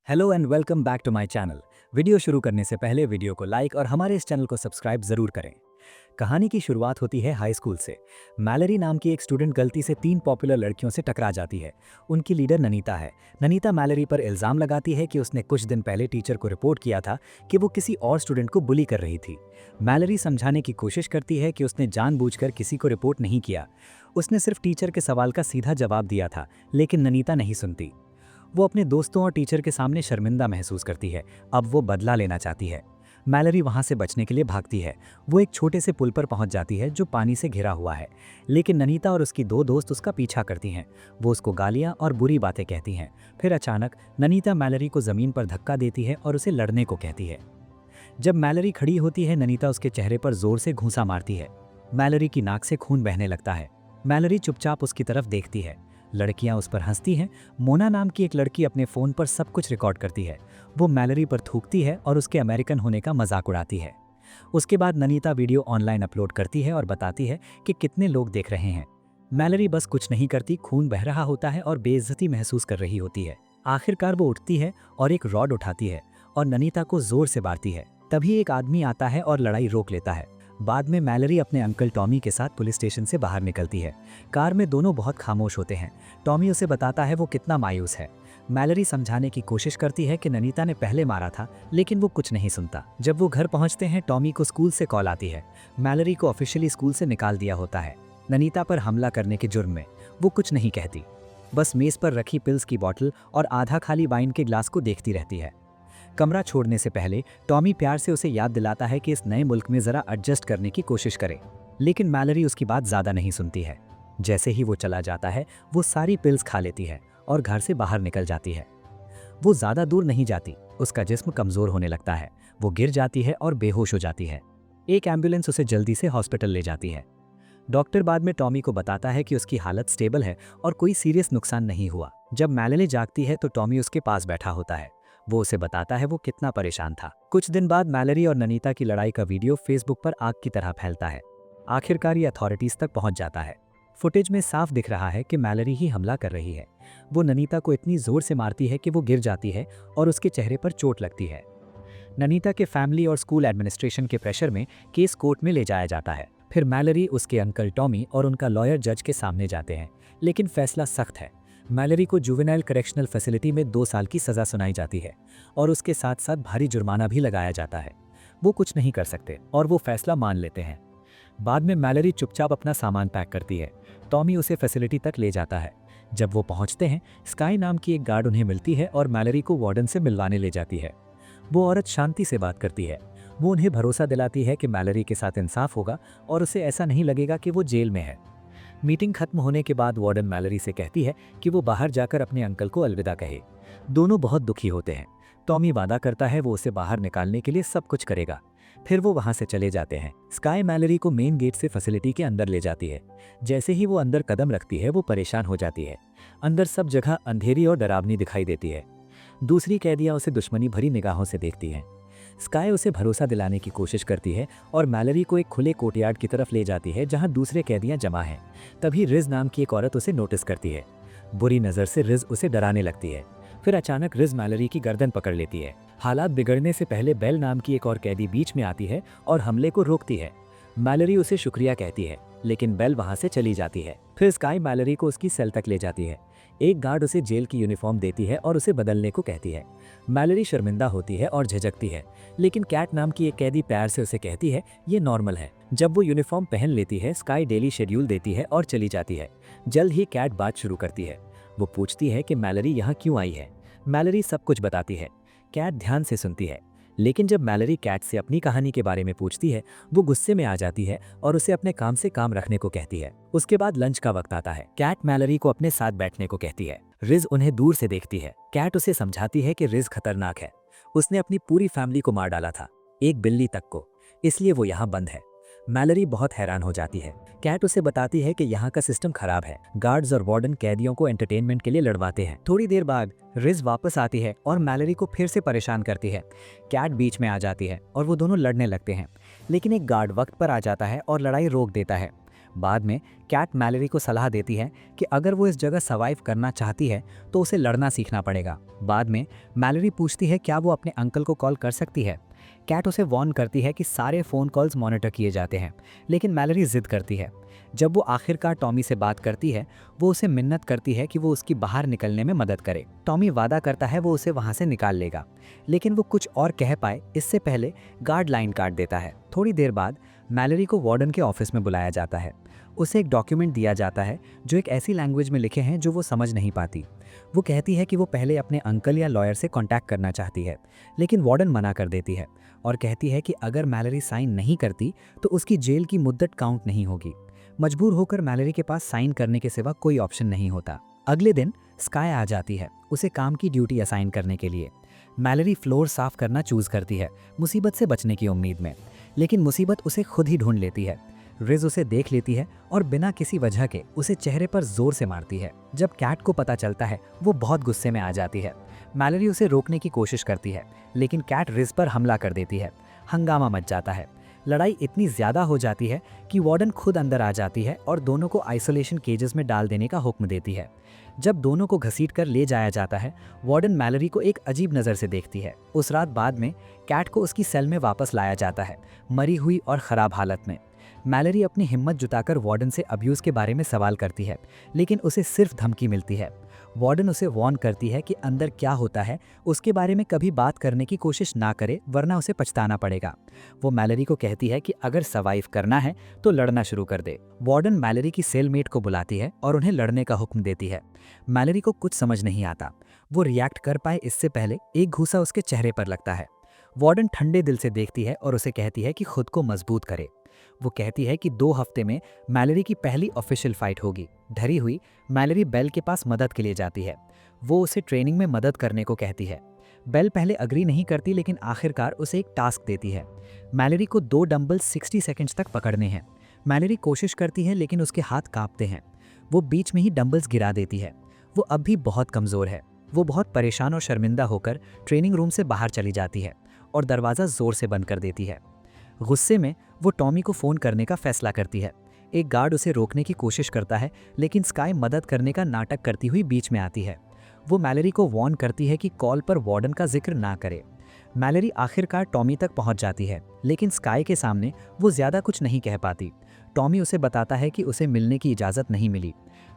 Hello and welcome back to my channel. Video शुरू करने से पहले वीडियो को लाइक और हमारे इस चैनल को सब्सक्राइब जरूर करें। कहानी की शुरुआत होती है हाई स्कूल से। मैलरी नाम की एक स्टूडेंट गलती से 3 पॉपुलर लड़कियों से टकरा जाती है। उनकी लीडर ननीता है। ननीता मैलरी पर इल्ज़ाम लगाती है कि उसने कुछ दिन पहले टीचर को रिपोर्ट किया था कि वो किसी और स्टूडेंट को बुली कर रही थी। मैलरी समझाने की कोशिश करती है कि उसने जानबूझकर किसी को रिपोर्ट नहीं किया, उसने सिर्फ टीचर के सवाल का सीधा जवाब दिया था। लेकिन ननीता नहीं सुनती। वो अपने दोस्तों और टीचर के सामने शर्मिंदा महसूस करती है। अब वो बदला लेना चाहती है। मैलरी वहाँ से बचने के लिए भागती है। वो एक छोटे से पुल पर पहुँच जाती है जो पानी से घिरा हुआ है। लेकिन ननीता और उसकी 2 दोस्त उसका पीछा करती हैं। वो उसको गालियाँ और बुरी बातें कहती हैं। फिर अचानक ननीता मैलरी को ज़मीन पर धक्का देती है और उसे लड़ने को कहती है। जब मैलरी खड़ी होती है, ननीता उसके चेहरे पर जोर से घूंसा मारती है। मैलरी की नाक से खून बहने लगता है। मैलरी चुपचाप उसकी तरफ देखती है। लड़कियां उस पर हंसती हैं। मोना नाम की एक लड़की अपने फ़ोन पर सब कुछ रिकॉर्ड करती है। वो मैलरी पर थूकती है और उसके अमेरिकन होने का मजाक उड़ाती है। उसके बाद ननीता वीडियो ऑनलाइन अपलोड करती है और बताती है कि कितने लोग देख रहे हैं। मैलरी बस कुछ नहीं करती, खून बह रहा होता है और बेइज्जती महसूस कर रही होती है। आखिरकार वो उठती है और एक रॉड उठाती है और ननीता को जोर से मारती है। तभी एक आदमी आता है और लड़ाई रोक लेता है। बाद में मैलरी अपने अंकल टॉमी के साथ पुलिस स्टेशन से बाहर निकलती है। कार में दोनों बहुत खामोश होते हैं। टॉमी उसे बताता है वो कितना मायूस है। मैलरी समझाने की कोशिश करती है कि ननीता ने पहले मारा था, लेकिन वो कुछ नहीं सुनता। जब वो घर पहुंचते हैं, टॉमी को स्कूल से कॉल आती है। मैलरी को ऑफिशियली स्कूल से निकाल दिया होता है, ननीता पर हमला करने के जुर्म में। वो कुछ नहीं कहती, बस मेज पर रखी पिल्स की बोतल और आधा खाली वाइन के ग्लास को देखती रहती है। कमरा छोड़ने से पहले टॉमी प्यार से उसे याद दिलाता है कि इस नए मुल्क में ज़रा एडजस्ट करने की कोशिश करे। लेकिन मैलरी उसकी बात ज़्यादा नहीं सुनती है। जैसे ही वो चला जाता है, वो सारी पिल्स खा लेती है और घर से बाहर निकल जाती है। वो ज़्यादा दूर नहीं जाती, उसका जिस्म कमज़ोर होने लगता है। वो गिर जाती है और बेहोश हो जाती है। एक एम्बुलेंस उसे जल्दी से हॉस्पिटल ले जाती है। डॉक्टर बाद में टॉमी को बताता है कि उसकी हालत स्टेबल है और कोई सीरियस नुकसान नहीं हुआ। जब मैलरी जागती है तो टॉमी उसके पास बैठा होता है। वो उसे बताता है वो कितना परेशान था। कुछ दिन बाद मैलरी और ननीता की लड़ाई का वीडियो फेसबुक पर आग की तरह फैलता है। आखिरकार ये अथॉरिटीज तक पहुंच जाता है। फुटेज में साफ दिख रहा है कि मैलरी ही हमला कर रही है। वो ननीता को इतनी जोर से मारती है कि वो गिर जाती है और उसके चेहरे पर चोट लगती है। ननीता के फैमिली और स्कूल एडमिनिस्ट्रेशन के प्रेशर में केस कोर्ट में ले जाया जाता है। फिर मैलरी, उसके अंकल टॉमी और उनका लॉयर जज के सामने जाते हैं। लेकिन फैसला सख्त है। मैलरी को जुवेनाइल करेक्शनल फैसिलिटी में 2 साल की सज़ा सुनाई जाती है और उसके साथ साथ भारी जुर्माना भी लगाया जाता है। वो कुछ नहीं कर सकते और वो फैसला मान लेते हैं। बाद में मैलरी चुपचाप अपना सामान पैक करती है। टॉमी उसे फैसिलिटी तक ले जाता है। जब वो पहुंचते हैं, स्काई नाम की एक गार्ड उन्हें मिलती है और मैलरी को वार्डन से मिलवाने ले जाती है। वो औरत शांति से बात करती है। वो उन्हें भरोसा दिलाती है कि मैलरी के साथ इंसाफ होगा और उसे ऐसा नहीं लगेगा कि वो जेल में है। मीटिंग खत्म होने के बाद वार्डन मैलरी से कहती है कि वो बाहर जाकर अपने अंकल को अलविदा कहे। दोनों बहुत दुखी होते हैं। टॉमी वादा करता है वो उसे बाहर निकालने के लिए सब कुछ करेगा। फिर वो वहां से चले जाते हैं। स्काई मैलरी को मेन गेट से फैसिलिटी के अंदर ले जाती है। जैसे ही वो अंदर कदम रखती है, वो परेशान हो जाती है। अंदर सब जगह अंधेरी और डरावनी दिखाई देती है। दूसरी कैदियां उसे दुश्मनी भरी निगाहों से देखती हैं। स्काई उसे भरोसा दिलाने की कोशिश करती है और मैलरी को एक खुले कोर्टयार्ड की तरफ ले जाती है जहां दूसरे कैदियां जमा हैं। तभी रिज नाम की एक औरत उसे नोटिस करती है। बुरी नज़र से रिज उसे डराने लगती है। फिर अचानक रिज मैलरी की गर्दन पकड़ लेती है। हालात बिगड़ने से पहले बेल नाम की एक और कैदी बीच में आती है और हमले को रोकती है। मैलरी उसे शुक्रिया कहती है, लेकिन बेल वहां से चली जाती है। फिर स्काई मैलरी को उसकी सेल तक ले जाती है। एक गार्ड उसे जेल की यूनिफॉर्म देती है और उसे बदलने को कहती है। मैलरी शर्मिंदा होती है और झिझकती है, लेकिन कैट नाम की एक कैदी प्यार से उसे कहती है ये नॉर्मल है। जब वो यूनिफॉर्म पहन लेती है, स्काई डेली शेड्यूल देती है और चली जाती है। जल्द ही कैट बात शुरू करती है। वो पूछती है कि मैलरी यहाँ क्यों आई है। मैलरी सब कुछ बताती है। कैट ध्यान से सुनती है, लेकिन जब मैलरी कैट से अपनी कहानी के बारे में पूछती है, वो गुस्से में आ जाती है और उसे अपने काम से काम रखने को कहती है। उसके बाद लंच का वक्त आता है। कैट मैलरी को अपने साथ बैठने को कहती है। रिज उन्हें दूर से देखती है। कैट उसे समझाती है कि रिज खतरनाक है। उसने अपनी पूरी फैमिली को मार डाला था, एक बिल्ली तक को, इसलिए वो यहाँ बंद है। मैलरी बहुत हैरान हो जाती है। कैट उसे बताती है कि यहाँ का सिस्टम खराब है। गार्ड्स और वार्डन कैदियों को एंटरटेनमेंट के लिए लड़वाते हैं। थोड़ी देर बाद रिज वापस आती है और मैलरी को फिर से परेशान करती है। कैट बीच में आ जाती है और वो दोनों लड़ने लगते हैं, लेकिन एक गार्ड वक्त पर आ जाता है और लड़ाई रोक देता है। बाद में कैट मैलरी को सलाह देती है कि अगर वो इस जगह सर्वाइव करना चाहती है तो उसे लड़ना सीखना पड़ेगा। बाद में मैलरी पूछती है क्या वो अपने अंकल को कॉल कर सकती है। कैट उसे वार्न करती है कि सारे फ़ोन कॉल्स मॉनिटर किए जाते हैं, लेकिन मैलरी जिद करती है। जब वो आखिरकार टॉमी से बात करती है, वो उसे मिन्नत करती है कि वो उसकी बाहर निकलने में मदद करे। टॉमी वादा करता है वो उसे वहाँ से निकाल लेगा, लेकिन वो कुछ और कह पाए इससे पहले गार्ड लाइन काट देता है। थोड़ी देर बाद मैलरी को वार्डन के ऑफिस में बुलाया जाता है। उसे एक डॉक्यूमेंट दिया जाता है जो एक ऐसी लैंग्वेज में लिखे हैं जो वो समझ नहीं पाती। वो कहती है कि वो पहले अपने अंकल या लॉयर से कांटेक्ट करना चाहती है, लेकिन वार्डन मना कर देती है और कहती है कि अगर मैलरी साइन नहीं करती तो उसकी जेल की मुद्दत काउंट नहीं होगी। मजबूर होकर मैलरी के पास साइन करने के सिवा कोई ऑप्शन नहीं होता। अगले दिन स्काई आ जाती है उसे काम की ड्यूटी असाइन करने के लिए। मैलरी फ्लोर साफ करना चूज करती है मुसीबत से बचने की उम्मीद में, लेकिन मुसीबत उसे खुद ही ढूंढ लेती है। रिज उसे देख लेती है और बिना किसी वजह के उसे चेहरे पर जोर से मारती है। जब कैट को पता चलता है वो बहुत गुस्से में आ जाती है। मैलरी उसे रोकने की कोशिश करती है, लेकिन कैट रिज पर हमला कर देती है। हंगामा मच जाता है। लड़ाई इतनी ज्यादा हो जाती है कि वार्डन खुद अंदर आ जाती है और दोनों को आइसोलेशन केजेस में डाल देने का हुक्म देती है। जब दोनों को घसीट कर ले जाया जाता है, वार्डन मैलरी को एक अजीब नज़र से देखती है। उस रात बाद में कैट को उसकी सेल में वापस लाया जाता है, मरी हुई और ख़राब हालत में। मैलरी अपनी हिम्मत जुटाकर वार्डन से अब्यूज़ के बारे में सवाल करती है, लेकिन उसे सिर्फ धमकी मिलती है। वार्डन उसे वार्न करती है कि अंदर क्या होता है उसके बारे में कभी बात करने की कोशिश ना करे, वरना उसे पछताना पड़ेगा। वो मैलरी को कहती है कि अगर सर्वाइव करना है तो लड़ना शुरू कर दे। वार्डन मैलरी की सेलमेट को बुलाती है और उन्हें लड़ने का हुक्म देती है। मैलरी को कुछ समझ नहीं आता। वो रिएक्ट कर पाए इससे पहले एक घूसा उसके चेहरे पर लगता है। वार्डन ठंडे दिल से देखती है और उसे कहती है कि खुद को मजबूत करे। वो कहती है कि 2 हफ्ते में मैलरी की पहली ऑफिशियल फाइट होगी। डरी हुई मैलरी बेल के पास मदद के लिए जाती है। वो उसे ट्रेनिंग में मदद करने को कहती है। बेल पहले अग्री नहीं करती, लेकिन आखिरकार उसे एक टास्क देती है। मैलरी को 2 डंबल 60 सेकंड्स तक पकड़ने हैं। मैलरी कोशिश करती है, लेकिन उसके हाथ कांपते हैं। वो बीच में ही डंबल्स गिरा देती है। वो अब भी बहुत कमज़ोर है। वो बहुत परेशान और शर्मिंदा होकर ट्रेनिंग रूम से बाहर चली जाती है और दरवाज़ा ज़ोर से बंद कर देती है। गुस्से में वो टॉमी को फ़ोन करने का फैसला करती है। एक गार्ड उसे रोकने की कोशिश करता है, लेकिन स्काई मदद करने का नाटक करती हुई बीच में आती है। वो मैलरी को वार्न करती है कि कॉल पर वार्डन का जिक्र ना करे। मैलरी आखिरकार टॉमी तक पहुंच जाती है, लेकिन स्काई के सामने वो ज़्यादा कुछ नहीं कह पाती। टॉमी उसे बताता है कि उसे मिलने की इजाज़त नहीं मिली।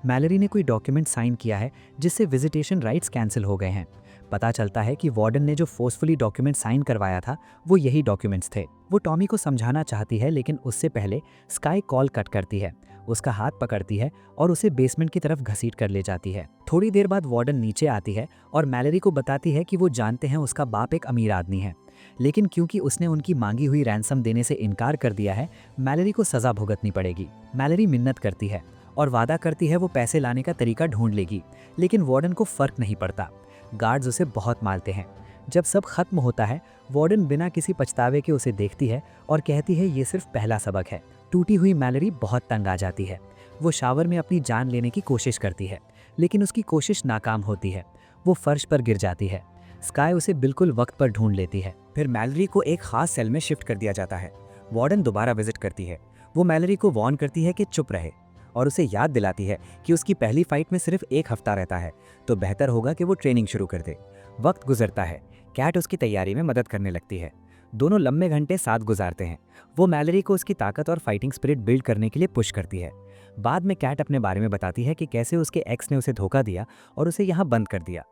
मैलरी ने कोई डॉक्यूमेंट साइन किया है जिससे विजिटेशन राइट्स कैंसिल हो गए हैं। पता चलता है कि वार्डन ने जो फोर्सफुली डॉक्यूमेंट साइन करवाया था वो यही डॉक्यूमेंट्स थे। वो टॉमी को समझाना चाहती है, लेकिन उससे पहले स्काई कॉल कट करती है, उसका हाथ पकड़ती है और उसे बेसमेंट की तरफ घसीट कर ले जाती है। थोड़ी देर बाद वार्डन नीचे आती है और मैलरी को बताती है कि वो जानते हैं उसका बाप एक अमीर आदमी है, लेकिन क्योंकि उसने उनकी मांगी हुई रैंसम देने से इनकार कर दिया है, मैलरी को सज़ा भुगतनी पड़ेगी। मैलरी मिन्नत करती है और वादा करती है वो पैसे लाने का तरीका ढूंढ लेगी, लेकिन वार्डन को फ़र्क नहीं पड़ता। गार्ड्स उसे बहुत मारते हैं। जब सब खत्म होता है, वार्डन बिना किसी पछतावे के उसे देखती है और कहती है ये सिर्फ पहला सबक है। टूटी हुई मैलरी बहुत तंग आ जाती है। वो शावर में अपनी जान लेने की कोशिश करती है, लेकिन उसकी कोशिश नाकाम होती है। वो फर्श पर गिर जाती है। स्काई उसे बिल्कुल वक्त पर ढूंढ लेती है। फिर मैलरी को एक खास सेल में शिफ्ट कर दिया जाता है। वार्डन दोबारा विजिट करती है। वो मैलरी को वार्न करती है कि चुप रहे और उसे याद दिलाती है कि उसकी पहली फाइट में सिर्फ 1 हफ्ता रहता है, तो बेहतर होगा कि वो ट्रेनिंग शुरू कर दे। वक्त गुजरता है। कैट उसकी तैयारी में मदद करने लगती है। दोनों लंबे घंटे साथ गुजारते हैं। वो मैलरी को उसकी ताकत और फाइटिंग स्पिरिट बिल्ड करने के लिए पुश करती है। बाद में कैट अपने बारे में बताती है कि कैसे उसके एक्स ने उसे धोखा दिया और उसे यहाँ बंद कर दिया।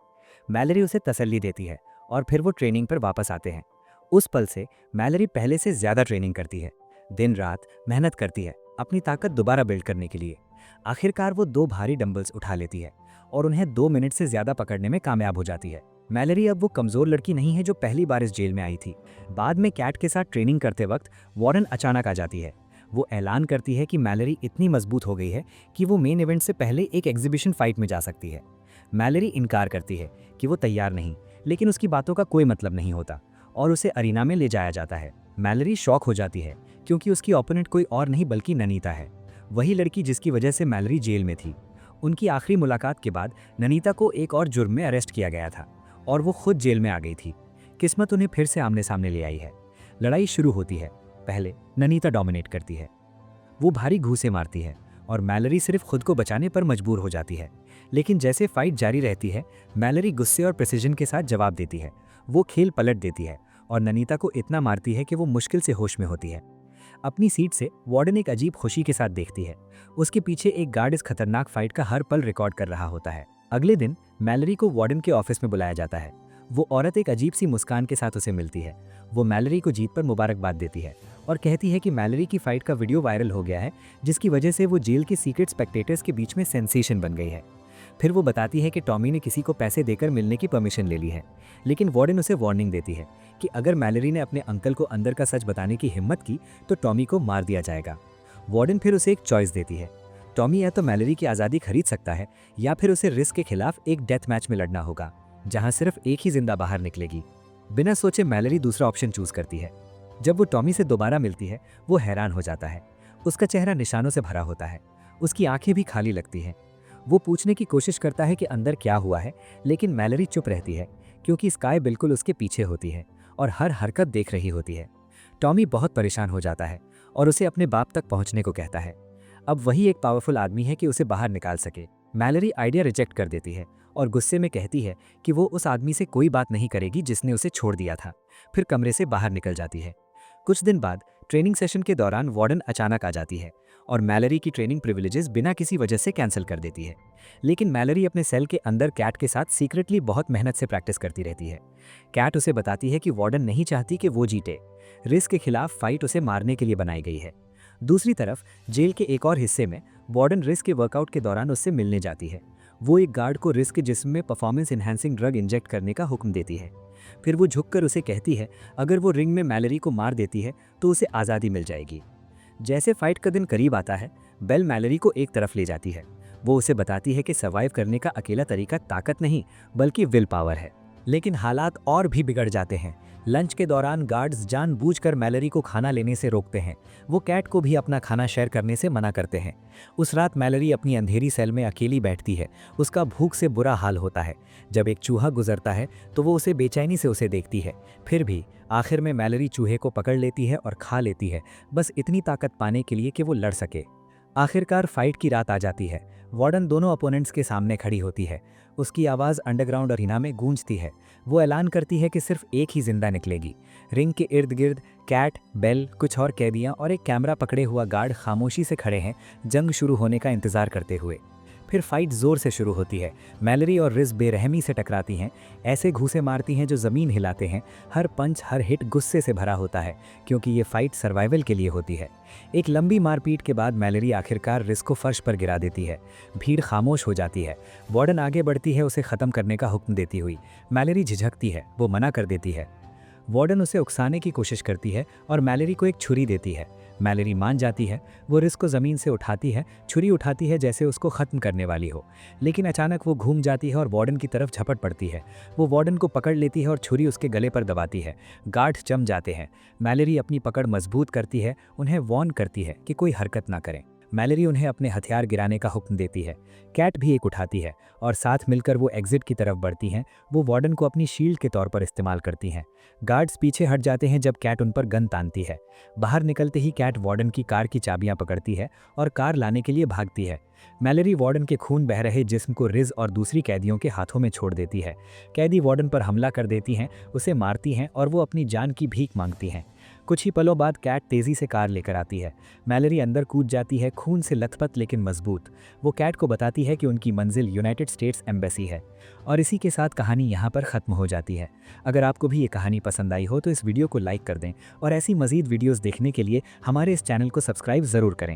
मैलरी उसे तसल्ली देती है और फिर वो ट्रेनिंग पर वापस आते हैं। उस पल से मैलरी पहले से ज़्यादा ट्रेनिंग करती है, दिन रात मेहनत करती है अपनी ताकत दोबारा बिल्ड करने के लिए। आखिरकार वो 2 भारी डंबल्स उठा लेती है और उन्हें 2 मिनट से ज़्यादा पकड़ने में कामयाब हो जाती है। मैलरी अब वो कमज़ोर लड़की नहीं है जो पहली बार इस जेल में आई थी। बाद में कैट के साथ ट्रेनिंग करते वक्त वार्डन अचानक आ जाती है। वो ऐलान करती है कि मैलरी इतनी मजबूत हो गई है कि वो मेन इवेंट से पहले एक एग्जीबिशन फाइट में जा सकती है। मैलरी इनकार करती है कि वो तैयार नहीं, लेकिन उसकी बातों का कोई मतलब नहीं होता और उसे अरीना में ले जाया जाता है। मैलरी शॉक हो जाती है क्योंकि उसकी ओपोनेंट कोई और नहीं बल्कि ननीता है, वही लड़की जिसकी वजह से मैलरी जेल में थी। उनकी आखिरी मुलाकात के बाद ननीता को एक और जुर्म में अरेस्ट किया गया था और वो खुद जेल में आ गई थी। किस्मत उन्हें फिर से आमने सामने ले आई है। लड़ाई शुरू होती है। पहले ननीता डोमिनेट करती है। वो भारी घूंसे मारती है और मैलरी सिर्फ खुद को बचाने पर मजबूर हो जाती है। लेकिन जैसे फाइट जारी रहती है, मैलरी गुस्से और प्रिसिजन के साथ जवाब देती है। वो खेल पलट देती है और ननीता को इतना मारती है कि वो मुश्किल से होश में होती है। अपनी सीट से वार्डन एक अजीब खुशी के साथ देखती है। उसके पीछे एक गार्ड इस खतरनाक फाइट का हर पल रिकॉर्ड कर रहा होता है। अगले दिन मैलरी को वार्डन के ऑफिस में बुलाया जाता है। वो औरत एक अजीब सी मुस्कान के साथ उसे मिलती है। वो मैलरी को जीत पर मुबारकबाद देती है और कहती है कि मैलरी की फाइट का वीडियो वायरल हो गया है, जिसकी वजह से वो जेल के सीक्रेट स्पेक्टेटर्स के बीच में सेंसेशन बन गई है। फिर वो बताती है कि टॉमी ने किसी को पैसे देकर मिलने की परमिशन ले ली है, लेकिन वार्डन उसे वार्निंग देती है कि अगर मैलरी ने अपने अंकल को अंदर का सच बताने की हिम्मत की तो टॉमी को मार दिया जाएगा। वार्डन फिर उसे एक चॉइस देती है। टॉमी या तो मैलरी की आज़ादी खरीद सकता है या फिर उसे रिस्क के खिलाफ एक डेथ मैच में लड़ना होगा, जहां सिर्फ एक ही जिंदा बाहर निकलेगी। बिना सोचे मैलरी दूसरा ऑप्शन चूज करती है। जब वो टॉमी से दोबारा मिलती है, वो हैरान हो जाता है। उसका चेहरा निशानों से भरा होता है, उसकी आंखें भी खाली लगती हैं। वो पूछने की कोशिश करता है कि अंदर क्या हुआ है, लेकिन मैलरी चुप रहती है क्योंकि स्काई बिल्कुल उसके पीछे होती है और हर हरकत देख रही होती है। टॉमी बहुत परेशान हो जाता है और उसे अपने बाप तक पहुंचने को कहता है। अब वही एक पावरफुल आदमी है कि उसे बाहर निकाल सके। मैलरी आइडिया रिजेक्ट कर देती है और गुस्से में कहती है कि वो उस आदमी से कोई बात नहीं करेगी जिसने उसे छोड़ दिया था। फिर कमरे से बाहर निकल जाती है। कुछ दिन बाद ट्रेनिंग सेशन के दौरान वार्डन अचानक आ जाती है और मैलरी की ट्रेनिंग प्रिविलेजेस बिना किसी वजह से कैंसिल कर देती है। लेकिन मैलरी अपने सेल के अंदर कैट के साथ सीक्रेटली बहुत मेहनत से प्रैक्टिस करती रहती है। कैट उसे बताती है कि वार्डन नहीं चाहती कि वो जीते। रिस्क के खिलाफ फाइट उसे मारने के लिए बनाई गई है। दूसरी तरफ जेल के एक और हिस्से में वार्डन रिस्क के वर्कआउट के दौरान उससे मिलने जाती है। वो एक गार्ड को रिस्क के जिस्म में परफॉर्मेंस इन्हांसिंग ड्रग इंजेक्ट करने का हुक्म देती है। फिर वो झुककर उसे कहती है अगर वो रिंग में मैलरी को मार देती है तो उसे आज़ादी मिल जाएगी। जैसे फाइट का दिन करीब आता है, बेल मैलरी को एक तरफ ले जाती है। वो उसे बताती है कि सर्वाइव करने का अकेला तरीका ताकत नहीं बल्कि विल पावर है। लेकिन हालात और भी बिगड़ जाते हैं। लंच के दौरान गार्ड्स जानबूझकर मैलरी को खाना लेने से रोकते हैं। वो कैट को भी अपना खाना शेयर करने से मना करते हैं। उस रात मैलरी अपनी अंधेरी सेल में अकेली बैठती है। उसका भूख से बुरा हाल होता है। जब एक चूहा गुजरता है तो वो उसे बेचैनी से उसे देखती है। फिर भी आखिर में मैलरी चूहे को पकड़ लेती है और खा लेती है, बस इतनी ताकत पाने के लिए कि वो लड़ सके। आखिरकार फाइट की रात आ जाती है। वार्डन दोनों अपोनेंट्स के सामने खड़ी होती है। उसकी आवाज़ अंडरग्राउंड अरीना में गूंजती है। वो ऐलान करती है कि सिर्फ एक ही जिंदा निकलेगी। रिंग के इर्द गिर्द कैट, बेल, कुछ और कैदियां और एक कैमरा पकड़े हुआ गार्ड खामोशी से खड़े हैं, जंग शुरू होने का इंतजार करते हुए। फिर फाइट जोर से शुरू होती है। मैलरी और रिज बेरहमी से टकराती हैं, ऐसे घूंसे मारती हैं जो ज़मीन हिलाते हैं। हर पंच, हर हिट गुस्से से भरा होता है क्योंकि ये फाइट सर्वाइवल के लिए होती है। एक लंबी मारपीट के बाद मैलरी आखिरकार रिज को फर्श पर गिरा देती है। भीड़ खामोश हो जाती है। वार्डन आगे बढ़ती है उसे ख़त्म करने का हुक्म देती हुई। मैलरी झिझकती है, वो मना कर देती है। वार्डन उसे उकसाने की कोशिश करती है और मैलरी को एक छुरी देती है। मैलरी मान जाती है। वो रिस्क को ज़मीन से उठाती है, छुरी उठाती है जैसे उसको ख़त्म करने वाली हो, लेकिन अचानक वो घूम जाती है और वार्डन की तरफ झपट पड़ती है। वो वार्डन को पकड़ लेती है और छुरी उसके गले पर दबाती है। गार्ड जम जाते हैं। मैलरी अपनी पकड़ मजबूत करती है, उन्हें वार्न करती है कि कोई हरकत ना करें। मैलरी उन्हें अपने हथियार गिराने का हुक्म देती है। कैट भी एक उठाती है और साथ मिलकर वो एग्जिट की तरफ बढ़ती हैं। वो वार्डन को अपनी शील्ड के तौर पर इस्तेमाल करती हैं। गार्ड्स पीछे हट जाते हैं जब कैट उन पर गन तानती है। बाहर निकलते ही कैट वार्डन की कार की चाबियां पकड़ती है और कार लाने के लिए भागती है। मैलरी वार्डन के खून बह रहे जिस्म को रिज और दूसरी कैदियों के हाथों में छोड़ देती है। कैदी वार्डन पर हमला कर देती हैं, उसे मारती हैं और वो अपनी जान की भीख मांगती हैं। कुछ ही पलों बाद कैट तेज़ी से कार लेकर आती है। मैलरी अंदर कूद जाती है, खून से लथपथ लेकिन मजबूत। वो कैट को बताती है कि उनकी मंजिल यूनाइटेड स्टेट्स एम्बेसी है। और इसी के साथ कहानी यहाँ पर ख़त्म हो जाती है। अगर आपको भी ये कहानी पसंद आई हो तो इस वीडियो को लाइक कर दें और ऐसी मज़ीद वीडियोज़ देखने के लिए हमारे इस चैनल को सब्सक्राइब ज़रूर करें।